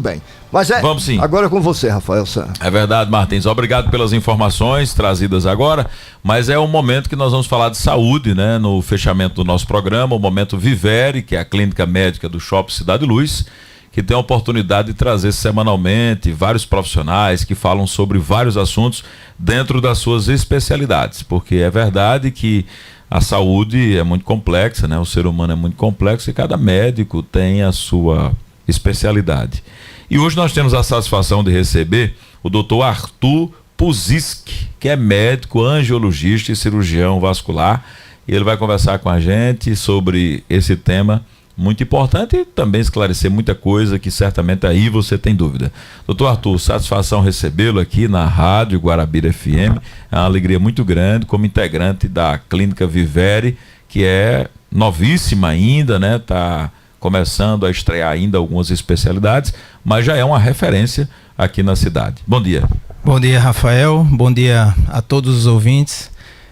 Bem, mas Vamos sim. Agora é com você, Rafael Santos. É verdade, Martins. Obrigado pelas informações trazidas agora, mas é um momento que nós vamos falar de saúde, né? No fechamento do nosso programa, o Momento Vivere, que é a clínica médica do Shopping Cidade Luz, que tem a oportunidade de trazer semanalmente vários profissionais que falam sobre vários assuntos dentro das suas especialidades, porque é verdade que a saúde é muito complexa, né? O ser humano é muito complexo e cada médico tem a sua especialidade. E hoje nós temos a satisfação de receber o Dr. Arthur Puziski, que é médico, angiologista e cirurgião vascular, e ele vai conversar com a gente sobre esse tema muito importante e também esclarecer muita coisa que certamente aí você tem dúvida. Doutor Arthur, satisfação recebê-lo aqui na Rádio Guarabira FM, é uma alegria muito grande como integrante da Clínica Vivere, que é novíssima ainda, né? Tá começando a estrear ainda algumas especialidades, mas já é uma referência aqui na cidade. Bom dia. Bom dia, Rafael. Bom dia a todos os ouvintes.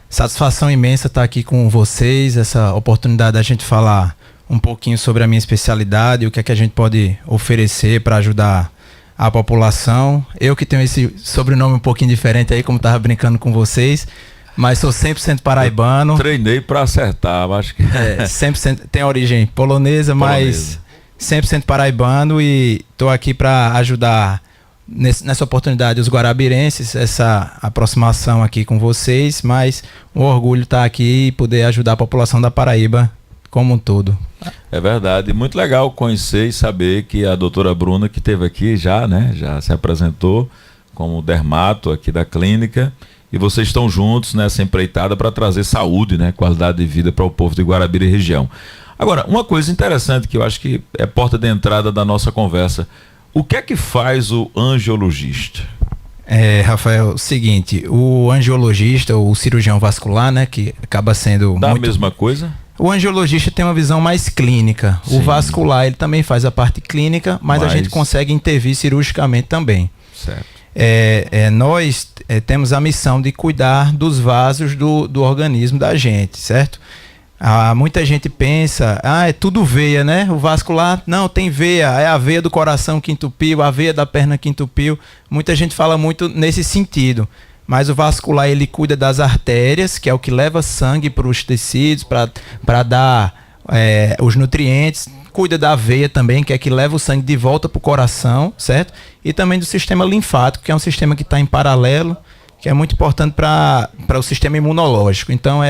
Satisfação imensa estar aqui com vocês, essa oportunidade da gente falar um pouquinho sobre a minha especialidade, o que é que a gente pode oferecer para ajudar a população. Eu que tenho esse sobrenome um pouquinho diferente aí, como estava brincando com vocês, mas sou 100% paraibano. Eu treinei para acertar, acho que... 100%, tem origem polonesa, mas 100% paraibano, e estou aqui para ajudar nessa oportunidade os guarabirenses, essa aproximação aqui com vocês, mas um orgulho estar aqui e poder ajudar a população da Paraíba como um todo. É verdade, muito legal conhecer e saber que a doutora Bruna, que esteve aqui já, né, já se apresentou como dermato aqui da clínica, e vocês estão juntos nessa empreitada para trazer saúde, né, qualidade de vida para o povo de Guarabira e região. Agora, uma coisa interessante que eu acho que é porta de entrada da nossa conversa, o que é que faz o angiologista? Rafael, o seguinte, o angiologista, o cirurgião vascular, né, que acaba sendo a mesma coisa? O angiologista tem uma visão mais clínica. Sim. O vascular, ele também faz a parte clínica, mas a gente consegue intervir cirurgicamente também. Certo. Nós temos a missão de cuidar dos vasos do organismo da gente, certo? Muita gente pensa, é tudo veia, né? O vascular, não, tem veia, é a veia do coração que entupiu, a veia da perna que entupiu. Muita gente fala muito nesse sentido. Mas o vascular, ele cuida das artérias, que é o que leva sangue para os tecidos, para dar os nutrientes. Cuida da veia também, que é que leva o sangue de volta para o coração, certo? E também do sistema linfático, que é um sistema que está em paralelo, que é muito importante para o sistema imunológico. Então,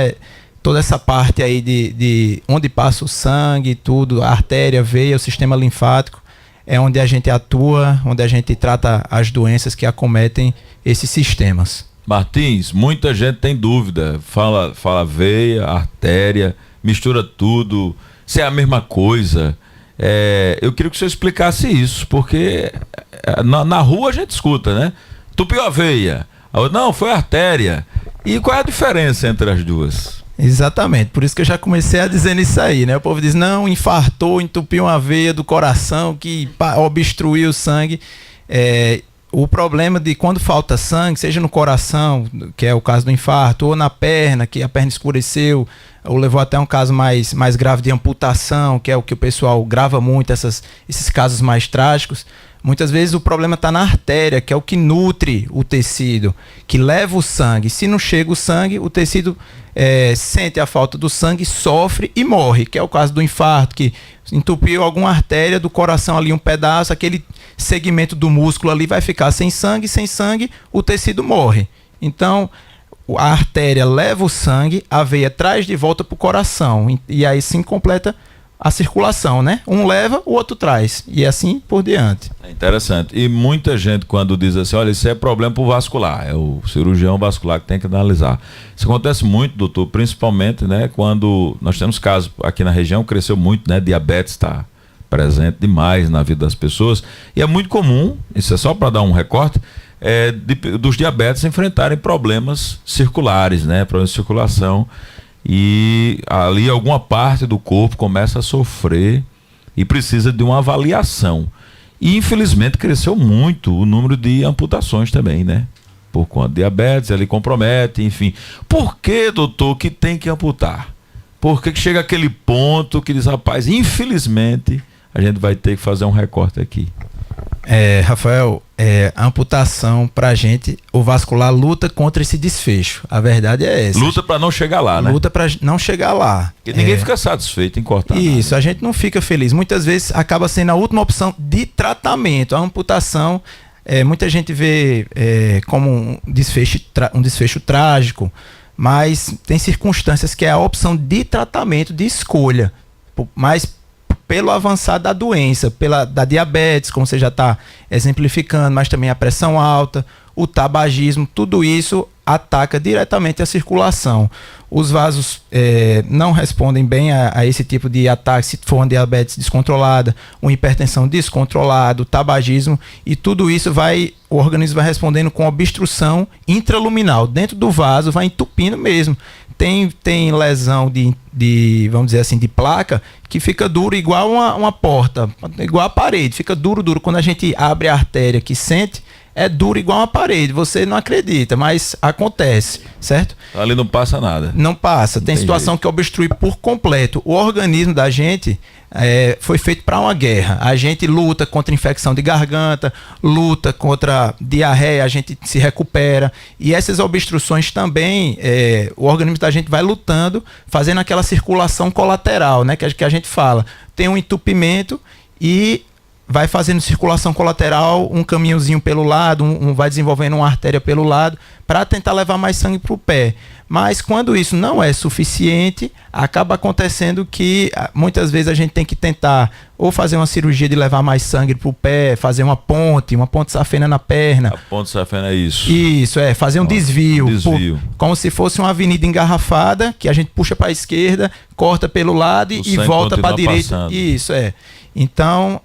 toda essa parte aí de onde passa o sangue, tudo, a artéria, a veia, o sistema linfático, é onde a gente atua, onde a gente trata as doenças que acometem esses sistemas. Martins, muita gente tem dúvida, fala veia, artéria, mistura tudo, se é a mesma coisa. Eu queria que você explicasse isso, porque na rua a gente escuta, né? Tupiu a veia, não, foi a artéria. E qual é a diferença entre as duas? Exatamente, por isso que eu já comecei a dizer isso aí, né? O povo diz, não, infartou, entupiu uma veia do coração que obstruiu o sangue. O problema de quando falta sangue, seja no coração, que é o caso do infarto, ou na perna, que a perna escureceu, ou levou até um caso mais grave de amputação, que é o que o pessoal grava muito, esses casos mais trágicos. Muitas vezes o problema está na artéria, que é o que nutre o tecido, que leva o sangue. Se não chega o sangue, o tecido sente a falta do sangue, sofre e morre, que é o caso do infarto, que entupiu alguma artéria do coração ali, um pedaço, aquele segmento do músculo ali vai ficar sem sangue, o tecido morre. Então, a artéria leva o sangue, a veia traz de volta para o coração, e aí sim completa a circulação, né? Um leva, o outro traz, e assim por diante. É interessante. E muita gente, quando diz assim, olha, isso é problema pro vascular, é o cirurgião vascular que tem que analisar. Isso acontece muito, doutor, principalmente, né, quando nós temos casos aqui na região, cresceu muito, né, diabetes está presente demais na vida das pessoas, e é muito comum, isso é só para dar um recorte, dos diabetes enfrentarem problemas circulares, né, problemas de circulação, e ali alguma parte do corpo começa a sofrer e precisa de uma avaliação. E infelizmente cresceu muito o número de amputações também, né? Por conta de diabetes, ele compromete, enfim. Por que, doutor, que tem que amputar? Por que chega aquele ponto que diz, rapaz, infelizmente a gente vai ter que fazer um recorte aqui? Rafael, a amputação pra gente, o vascular luta contra esse desfecho. A verdade é essa. Luta para não chegar lá, né? Luta pra não chegar lá. Porque ninguém fica satisfeito em cortar. Isso, nada. a gente não fica feliz. Muitas vezes acaba sendo a última opção de tratamento. A amputação, muita gente vê como um desfecho trágico, mas tem circunstâncias que é a opção de tratamento, de escolha. Mas pelo avançar da doença, da diabetes, como você já está exemplificando, mas também a pressão alta, o tabagismo, tudo isso ataca diretamente a circulação. Os vasos não respondem bem a esse tipo de ataque, se for uma diabetes descontrolada, uma hipertensão descontrolada, o tabagismo, e tudo isso o organismo vai respondendo com obstrução intraluminal. Dentro do vaso vai entupindo mesmo. Tem lesão de, vamos dizer assim, de placa, que fica duro igual uma porta, igual a parede, fica duro. Quando a gente abre a artéria que sente, é duro igual uma parede. Você não acredita, mas acontece, certo? Ali não passa nada. Não passa. Tem situação jeito. que obstrui por completo. O organismo da gente foi feito para uma guerra. A gente luta contra infecção de garganta, luta contra diarreia, a gente se recupera. E essas obstruções também, o organismo da gente vai lutando, fazendo aquela circulação colateral, né? Que a gente fala. Tem um entupimento e vai fazendo circulação colateral, um caminhozinho pelo lado, vai desenvolvendo uma artéria pelo lado, para tentar levar mais sangue para o pé. Mas quando isso não é suficiente, acaba acontecendo que muitas vezes a gente tem que tentar ou fazer uma cirurgia de levar mais sangue para o pé, fazer uma ponte safena na perna. A ponte safena é isso. Isso, fazer um desvio. Como se fosse uma avenida engarrafada, que a gente puxa para a esquerda, corta pelo lado e volta para a direita. Passando. Isso, Então,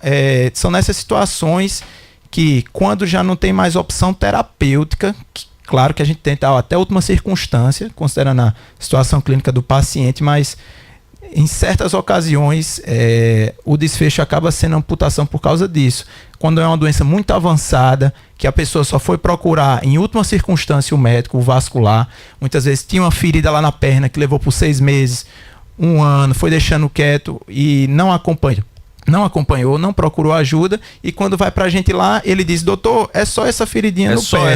são nessas situações que, quando já não tem mais opção terapêutica, claro que a gente tenta até a última circunstância, considerando a situação clínica do paciente, mas em certas ocasiões o desfecho acaba sendo amputação por causa disso. Quando é uma doença muito avançada, que a pessoa só foi procurar em última circunstância o médico, o vascular, muitas vezes tinha uma ferida lá na perna que levou por 6 meses, 1 ano, foi deixando quieto e não acompanhou, não procurou ajuda, e quando vai pra gente lá, ele diz: doutor, é só essa feridinha no pé. É só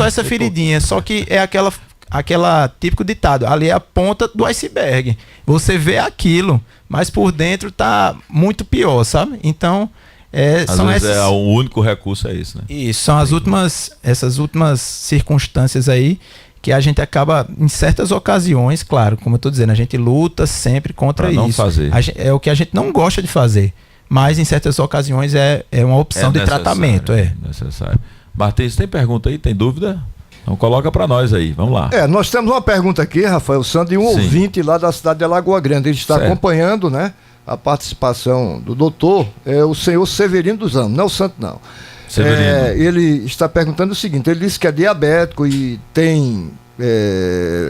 essa feridinha, só que é aquela típico ditado, ali é a ponta do iceberg. Você vê aquilo, mas por dentro tá muito pior, sabe? Então, o único recurso é isso, né? Isso, são essas últimas circunstâncias aí, que a gente acaba, em certas ocasiões, claro, como eu estou dizendo, a gente luta sempre contra pra isso. Não fazer. É o que a gente não gosta de fazer, mas em certas ocasiões é uma opção de tratamento. Necessário. Martins, tem pergunta aí? Tem dúvida? Então coloca para nós aí, vamos lá. Nós temos uma pergunta aqui, Rafael Santos, de um ouvinte lá da cidade de Alagoa Grande. Ele está acompanhando, né, a do doutor, o senhor Severino dos Ramos, não é o Santo, não. Ele está perguntando o seguinte: ele disse que é diabético e tem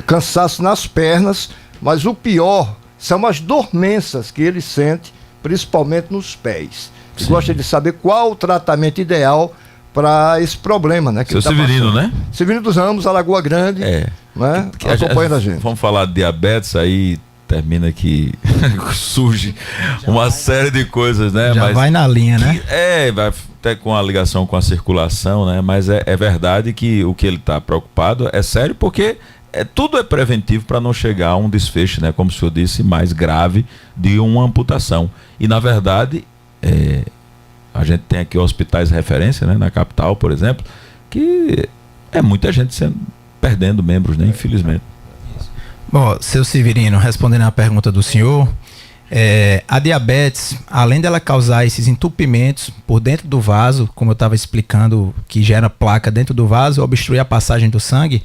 cansaço nas pernas, mas o pior são as dormências que ele sente, principalmente nos pés. Ele gosta de saber qual o tratamento ideal para esse problema, né? Seu Severino, né? Severino dos Ramos, Alagoa Grande, né? Acompanhando a gente. Vamos falar de diabetes, aí termina que surge uma série de coisas, né? Já vai na linha, né? Vai até com a ligação com a circulação, né? Mas é verdade que o que ele está preocupado é sério, porque tudo é preventivo para não chegar a um desfecho, né? Como o senhor disse, mais grave de uma amputação. E na verdade, a gente tem aqui hospitais de referência, né? Na capital, por exemplo, que muita gente perdendo membros, né? Infelizmente. Bom, seu Severino, respondendo à pergunta do senhor, a diabetes, além dela causar esses entupimentos por dentro do vaso, como eu estava explicando, que gera placa dentro do vaso, obstruir a passagem do sangue,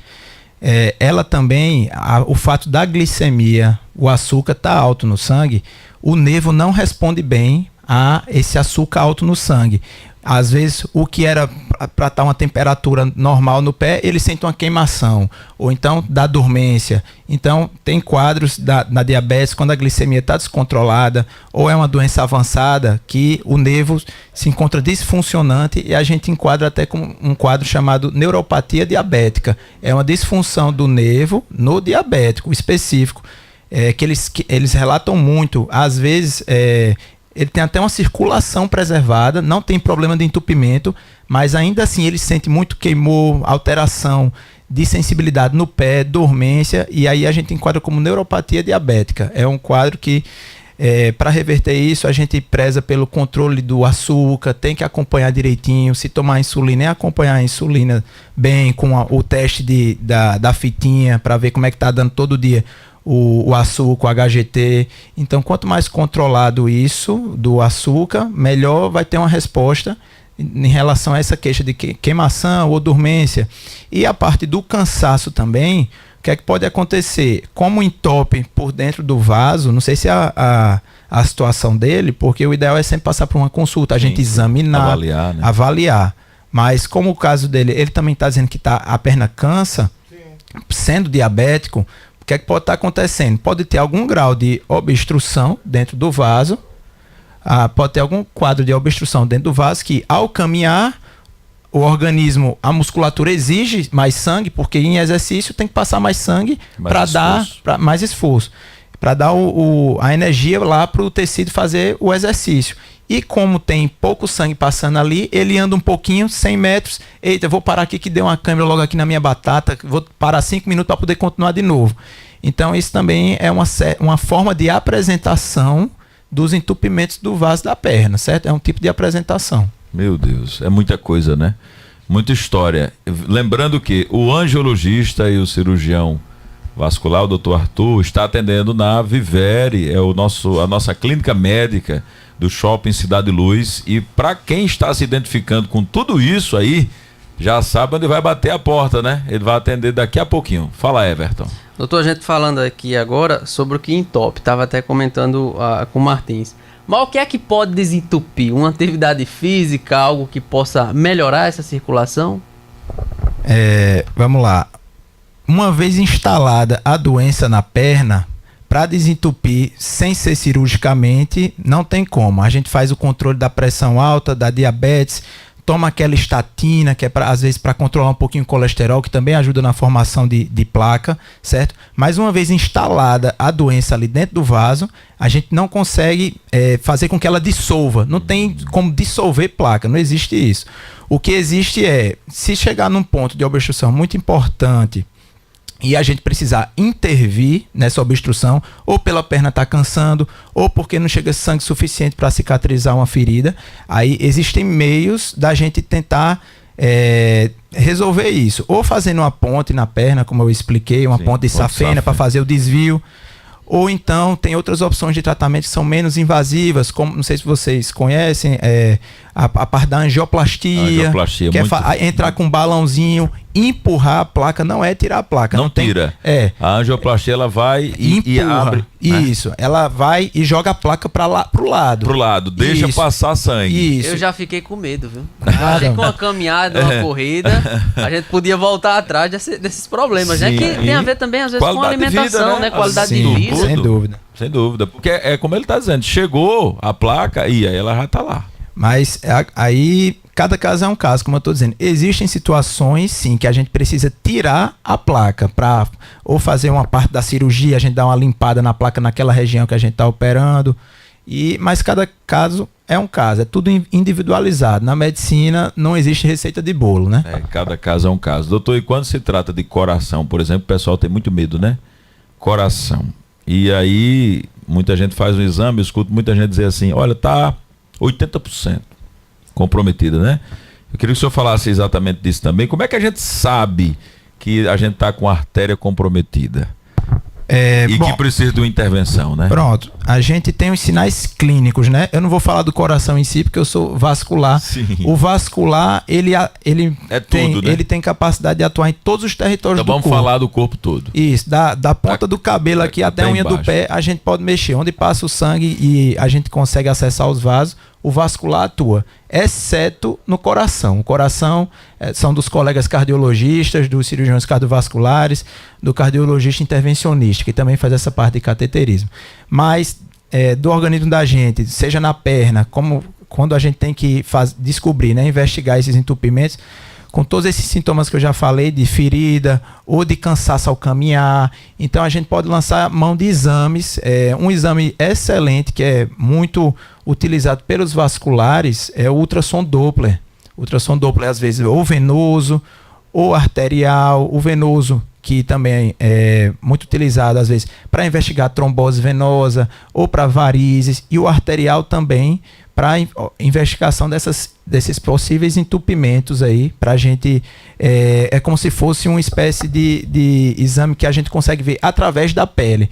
ela também, o fato da glicemia, o açúcar está alto no sangue, o nervo não responde bem a esse açúcar alto no sangue. Às vezes, o que era para estar uma temperatura normal no pé, ele sente uma queimação, ou então dá dormência. Então, tem quadros na diabetes, quando a glicemia está descontrolada, ou é uma doença avançada, que o nervo se encontra disfuncionante, e a gente enquadra até com um quadro chamado neuropatia diabética. É uma disfunção do nervo no diabético específico, que eles relatam muito. Às vezes, ele tem até uma circulação preservada, não tem problema de entupimento, mas ainda assim ele sente muito queimor, alteração de sensibilidade no pé, dormência, e aí a gente enquadra como neuropatia diabética. É um quadro que, para reverter isso, a gente preza pelo controle do açúcar, tem que acompanhar direitinho, se tomar insulina, é acompanhar a insulina bem, com o teste da fitinha, para ver como é que está dando todo dia o açúcar, o HGT. Então, quanto mais controlado isso do açúcar, melhor vai ter uma resposta em relação a essa queixa de queimação ou dormência. E a parte do cansaço também, o que é que pode acontecer? Como entope por dentro do vaso, não sei se a situação dele, porque o ideal é sempre passar por uma consulta, a gente examinar, avaliar. Mas como o caso dele, ele também está dizendo que a perna cansa, sendo diabético, o que é que pode estar acontecendo? Pode ter algum grau de obstrução dentro do vaso, pode ter algum quadro de obstrução dentro do vaso que, ao caminhar, o organismo, a musculatura exige mais sangue, porque em exercício tem que passar mais sangue para dar mais esforço, para dar a energia lá para o tecido fazer o exercício. E como tem pouco sangue passando ali, ele anda um pouquinho, 100 metros, eita, eu vou parar aqui que deu uma câimbra logo aqui na minha batata, vou parar 5 minutos para poder continuar de novo. Então isso também é uma forma de apresentação dos entupimentos do vaso da perna, certo? É um tipo de apresentação. Meu Deus, é muita coisa, né? Muita história. Lembrando que o angiologista e o cirurgião vascular, o Dr. Arthur, está atendendo na Vivere, a nossa clínica médica do Shopping Cidade Luz. E para quem está se identificando com tudo isso aí, já sabe onde vai bater a porta, né? Ele vai atender daqui a pouquinho. Fala, Everton. Doutor, a gente falando aqui agora sobre o que entope, estava até comentando com o Martins. Mas o que é que pode desentupir? Uma atividade física, algo que possa melhorar essa circulação? Vamos lá. Uma vez instalada a doença na perna, para desentupir sem ser cirurgicamente, não tem como. A gente faz o controle da pressão alta, da diabetes, toma aquela estatina, que é às vezes para controlar um pouquinho o colesterol, que também ajuda na formação de placa, certo? Mas uma vez instalada a doença ali dentro do vaso, a gente não consegue fazer com que ela dissolva. Não tem como dissolver placa, não existe isso. O que existe se chegar num ponto de obstrução muito importante e a gente precisar intervir nessa obstrução, ou pela perna estar cansando, ou porque não chega sangue suficiente para cicatrizar uma ferida, aí existem meios da gente tentar resolver isso. Ou fazendo uma ponte na perna, como eu expliquei, uma ponte de safena para fazer o desvio. Ou então tem outras opções de tratamento que são menos invasivas, como, não sei se vocês conhecem, a parte da angioplastia, que é entrar com um balãozinho, empurrar a placa, não é tirar a placa. Não tira. A angioplastia ela vai e abre. Isso, ela vai e joga a placa pro lado. Pro lado, deixa passar sangue. Isso. Eu já fiquei com medo, viu? Achei que uma caminhada, uma corrida, a gente podia voltar atrás desses problemas, né? Que tem a ver também, às vezes, qualidade com alimentação, vida, né? Qualidade de vida. Sem dúvida. Sem dúvida. Porque é como ele está dizendo, chegou a placa e aí ela já está lá. Mas aí, cada caso é um caso, como eu estou dizendo. Existem situações, sim, que a gente precisa tirar a placa para ou fazer uma parte da cirurgia, a gente dá uma limpada na placa naquela região que a gente está operando. Mas cada caso é um caso, é tudo individualizado. Na medicina não existe receita de bolo, né? Cada caso é um caso. Doutor, e quando se trata de coração, por exemplo, o pessoal tem muito medo, né? Coração. E aí, muita gente faz um exame, eu escuto muita gente dizer assim, olha, tá 80% comprometida, né? Eu queria que o senhor falasse exatamente disso também. Como é que a gente sabe que a gente está com a artéria comprometida? Que precisa de uma intervenção, né? Pronto, a gente tem os sinais clínicos, né? Eu não vou falar do coração em si, porque eu sou vascular. Sim. O vascular, ele tem capacidade de atuar em todos os territórios do corpo. Então vamos falar do corpo todo. Isso, da ponta do cabelo aqui até a unha do pé, a gente pode mexer. Onde passa o sangue e a gente consegue acessar os vasos, o vascular atua, exceto no coração. O coração são dos colegas cardiologistas, dos cirurgiões cardiovasculares, do cardiologista intervencionista, que também faz essa parte de cateterismo. Mas do organismo da gente, seja na perna, como quando a gente tem que descobrir, né, investigar esses entupimentos, com todos esses sintomas que eu já falei, de ferida ou de cansaço ao caminhar. Então a gente pode lançar mão de exames. Um exame excelente que é muito utilizado pelos vasculares é o ultrassom Doppler. O ultrassom Doppler às vezes ou venoso ou arterial. O venoso, que também é muito utilizado às vezes para investigar trombose venosa ou para varizes, e o arterial também para investigação desses possíveis entupimentos aí, para a gente, é como se fosse uma espécie de exame que a gente consegue ver através da pele.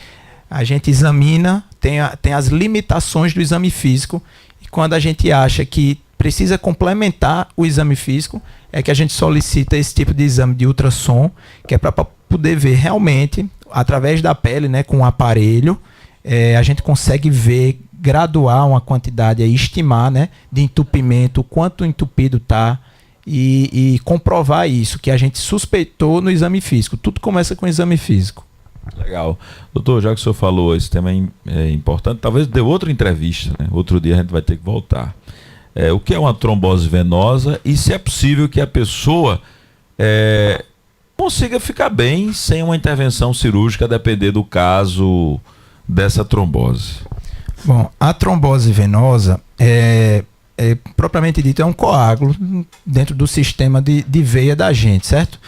A gente examina, tem as limitações do exame físico, e quando a gente acha que precisa complementar o exame físico, é que a gente solicita esse tipo de exame de ultrassom, que é para poder ver realmente, através da pele, né, com um aparelho, a gente consegue ver, graduar uma quantidade, estimar, né, de entupimento, o quanto entupido está, e comprovar isso, que a gente suspeitou no exame físico. Tudo começa com o exame físico. Legal. Doutor, já que o senhor falou, esse tema é importante, talvez dê outra entrevista, né? Outro dia a gente vai ter que voltar. O que é uma trombose venosa e se é possível que a pessoa consiga ficar bem sem uma intervenção cirúrgica, a depender do caso dessa trombose. Bom, a trombose venosa propriamente dito, é um coágulo dentro do sistema de veia da gente, certo?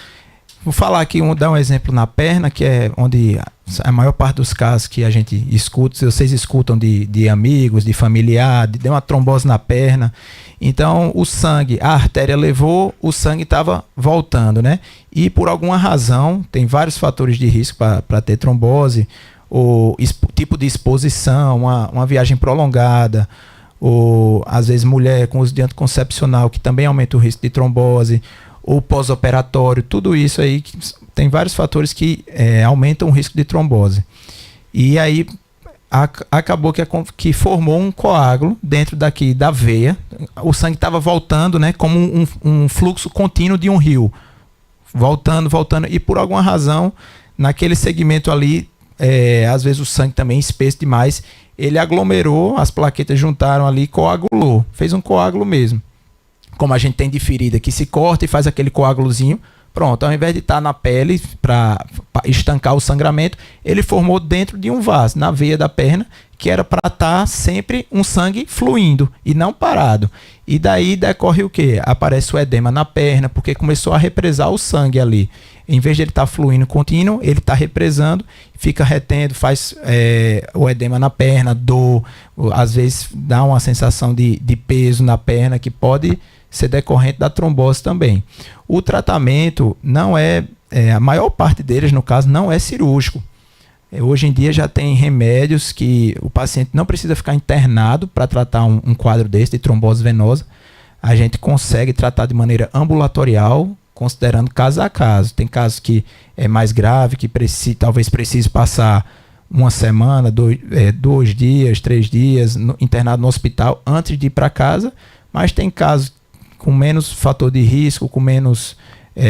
Vou falar aqui, dar um exemplo na perna, que é onde a maior parte dos casos que a gente escuta, se vocês escutam de amigos, de familiar, deu uma trombose na perna. Então, o sangue, a artéria levou, o sangue estava voltando, né? E por alguma razão, tem vários fatores de risco para ter trombose, o tipo de exposição, uma viagem prolongada, ou às vezes mulher com uso de anticoncepcional, que também aumenta o risco de trombose, ou pós-operatório, tudo isso aí, tem vários fatores que aumentam o risco de trombose. E aí acabou que formou um coágulo dentro da veia, o sangue estava voltando, né, como um fluxo contínuo de um rio, voltando, e por alguma razão, naquele segmento ali, às vezes o sangue também espesso demais, ele aglomerou, as plaquetas juntaram ali, coagulou, fez um coágulo mesmo. Como a gente tem de ferida que se corta e faz aquele coágulozinho, pronto, ao invés de estar na pele para estancar o sangramento, ele formou dentro de um vaso, na veia da perna, que era para estar sempre um sangue fluindo e não parado. E daí decorre o quê? Aparece o edema na perna, porque começou a represar o sangue ali. Em vez de ele estar fluindo contínuo, ele está represando, fica retendo, faz o edema na perna, dor, às vezes dá uma sensação de peso na perna, que pode ser decorrente da trombose também. O tratamento não a maior parte deles, no caso, não é cirúrgico. Hoje em dia já tem remédios que o paciente não precisa ficar internado para tratar um quadro desse, de trombose venosa. A gente consegue tratar de maneira ambulatorial, considerando caso a caso. Tem casos que é mais grave, que talvez precise passar uma semana, 2 dias, 3 dias internado no hospital antes de ir para casa, mas tem casos com menos fator de risco, com menos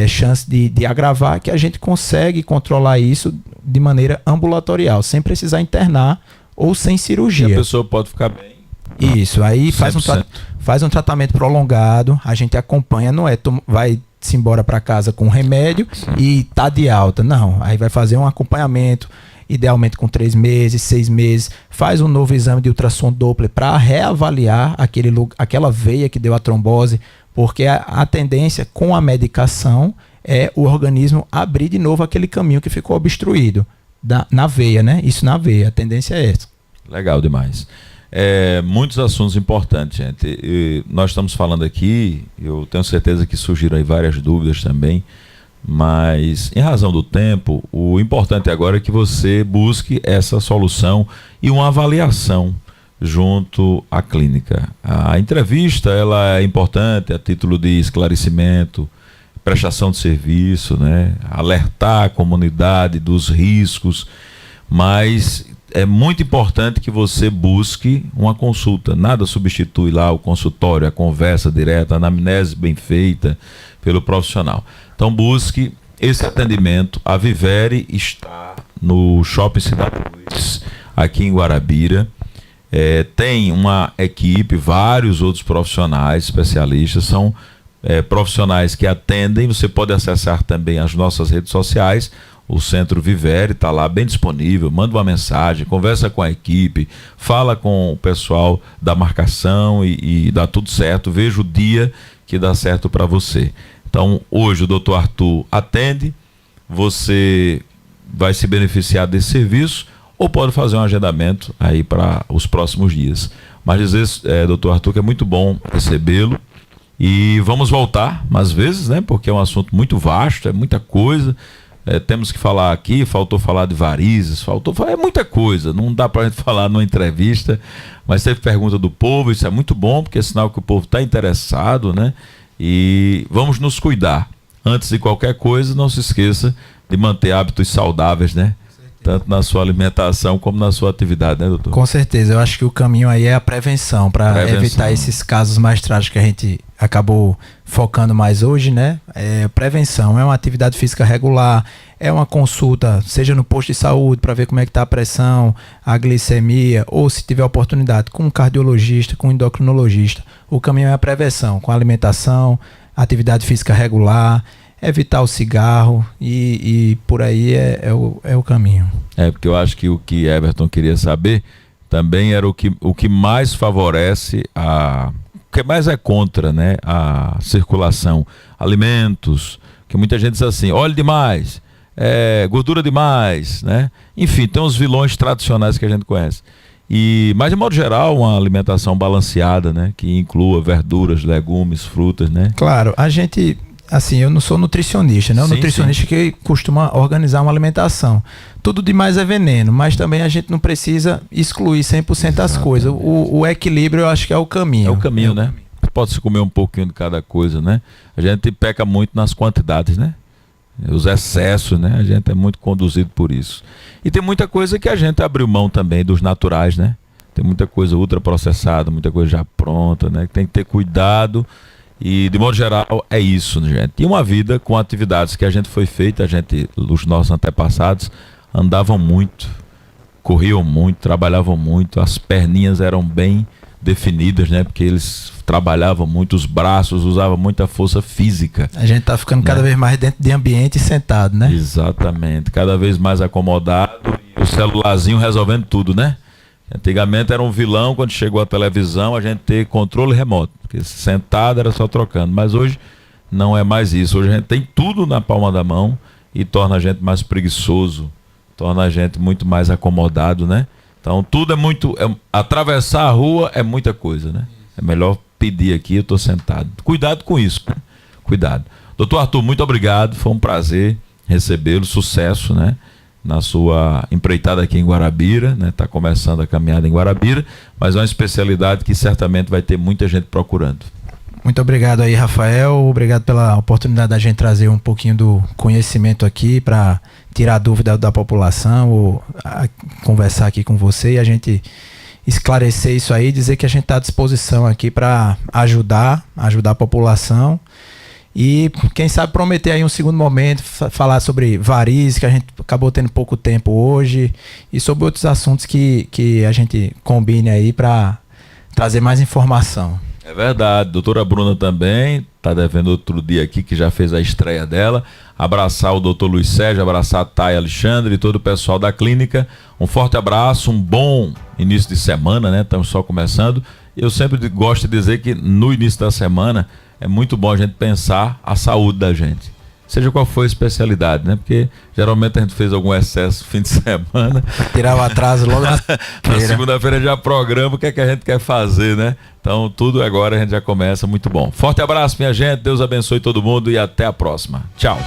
chance de agravar, que a gente consegue controlar isso de maneira ambulatorial, sem precisar internar ou sem cirurgia. E a pessoa pode ficar bem. Isso, aí faz um tratamento prolongado, a gente acompanha, não vai-se embora para casa com remédio e tá de alta, não. Aí vai fazer um acompanhamento, idealmente com 3 meses, 6 meses, faz um novo exame de ultrassom Doppler para reavaliar aquela veia que deu a trombose, porque a tendência com a medicação é o organismo abrir de novo aquele caminho que ficou obstruído na veia, né? Isso na veia, a tendência é essa. Legal demais. Muitos assuntos importantes, gente. Nós estamos falando aqui, eu tenho certeza que surgiram aí várias dúvidas também, mas em razão do tempo, o importante agora é que você busque essa solução e uma avaliação junto à clínica. A entrevista ela é importante a título de esclarecimento, prestação de serviço, né? Alertar a comunidade dos riscos, mas é muito importante que você busque uma consulta. Nada substitui lá o consultório, a conversa direta, a anamnese bem feita pelo profissional. Então busque esse atendimento. A Vivere está no Shopping Cidade Luz, aqui em Guarabira. Tem uma equipe, vários outros profissionais, especialistas, são profissionais que atendem. Você pode acessar também as nossas redes sociais. O Centro Vivere está lá bem disponível. Manda uma mensagem, conversa com a equipe, fala com o pessoal da marcação e dá tudo certo. Veja o dia que dá certo para você. Então, hoje o Dr. Arthur atende, você vai se beneficiar desse serviço ou pode fazer um agendamento aí para os próximos dias. Mas dizer, Dr. Arthur, que é muito bom recebê-lo e vamos voltar mais vezes, né? Porque é um assunto muito vasto, é muita coisa. Temos que falar aqui, faltou falar de varizes, é muita coisa, não dá para a gente falar numa entrevista, mas teve pergunta do povo, isso é muito bom, porque é sinal que o povo está interessado, né? E vamos nos cuidar. Antes de qualquer coisa, não se esqueça de manter hábitos saudáveis, né? Tanto na sua alimentação como na sua atividade, né, doutor? Com certeza, eu acho que o caminho aí é a prevenção, para evitar esses casos mais trágicos que a gente acabou focando mais hoje, né? Prevenção, é uma atividade física regular, é uma consulta, seja no posto de saúde, para ver como é que está a pressão, a glicemia, ou se tiver oportunidade, com um cardiologista, com um endocrinologista. O caminho é a prevenção, com alimentação, atividade física regular, evitar o cigarro e por aí é o caminho. Porque eu acho que o que Everton queria saber também era o que mais favorece o que mais é contra, né, a circulação. Alimentos, que muita gente diz assim, óleo demais, gordura demais, né? Enfim, tem os vilões tradicionais que a gente conhece. Mas de modo geral, uma alimentação balanceada, né, que inclua verduras, legumes, frutas, né? Claro, a gente... Assim, eu não sou nutricionista, né? O nutricionista que costuma organizar uma alimentação. Tudo demais é veneno, mas também a gente não precisa excluir 100% as coisas. O equilíbrio eu acho que é o caminho. É o caminho, né? Pode-se comer um pouquinho de cada coisa, né? A gente peca muito nas quantidades, né? Os excessos, né? A gente é muito conduzido por isso. E tem muita coisa que a gente abriu mão também dos naturais, né? Tem muita coisa ultraprocessada, muita coisa já pronta, né? Tem que ter cuidado. E de modo geral é isso, né, gente? E uma vida com atividades que a gente foi feita, os nossos antepassados andavam muito, corriam muito, trabalhavam muito, as perninhas eram bem definidas, né? Porque eles trabalhavam muito, os braços, usavam muita força física. A gente tá ficando cada vez mais dentro de ambiente sentado, né? Exatamente, cada vez mais acomodado e o celularzinho resolvendo tudo, né? Antigamente era um vilão, quando chegou a televisão, a gente ter controle remoto, porque sentado era só trocando, mas hoje não é mais isso. Hoje a gente tem tudo na palma da mão e torna a gente mais preguiçoso, torna a gente muito mais acomodado, né? Então tudo é muito... atravessar a rua é muita coisa, né? É melhor pedir aqui, eu estou sentado. Cuidado com isso, né? Cuidado. Doutor Arthur, muito obrigado, foi um prazer recebê-lo, sucesso, né? Na sua empreitada aqui em Guarabira, né? Está começando a caminhada em Guarabira, mas é uma especialidade que certamente vai ter muita gente procurando. Muito obrigado aí, Rafael, obrigado pela oportunidade da gente trazer um pouquinho do conhecimento aqui para tirar a dúvida da população, ou conversar aqui com você e a gente esclarecer isso aí, dizer que a gente está à disposição aqui para ajudar a população. E quem sabe prometer aí um segundo momento, falar sobre varizes, que a gente acabou tendo pouco tempo hoje, e sobre outros assuntos que a gente combine aí para trazer mais informação. É verdade, doutora Bruna também está devendo outro dia aqui, que já fez a estreia dela. Abraçar o doutor Luiz Sérgio, abraçar a Thay Alexandre e todo o pessoal da clínica. Um forte abraço, um bom início de semana, né? Estamos só começando. Eu sempre gosto de dizer que no início da semana é muito bom a gente pensar a saúde da gente, seja qual for a especialidade, né? Porque geralmente a gente fez algum excesso no fim de semana. Tirar o atraso logo na segunda-feira já programa o que é que a gente quer fazer, né? Então tudo agora a gente já começa muito bom. Forte abraço, minha gente, Deus abençoe todo mundo e até a próxima. Tchau.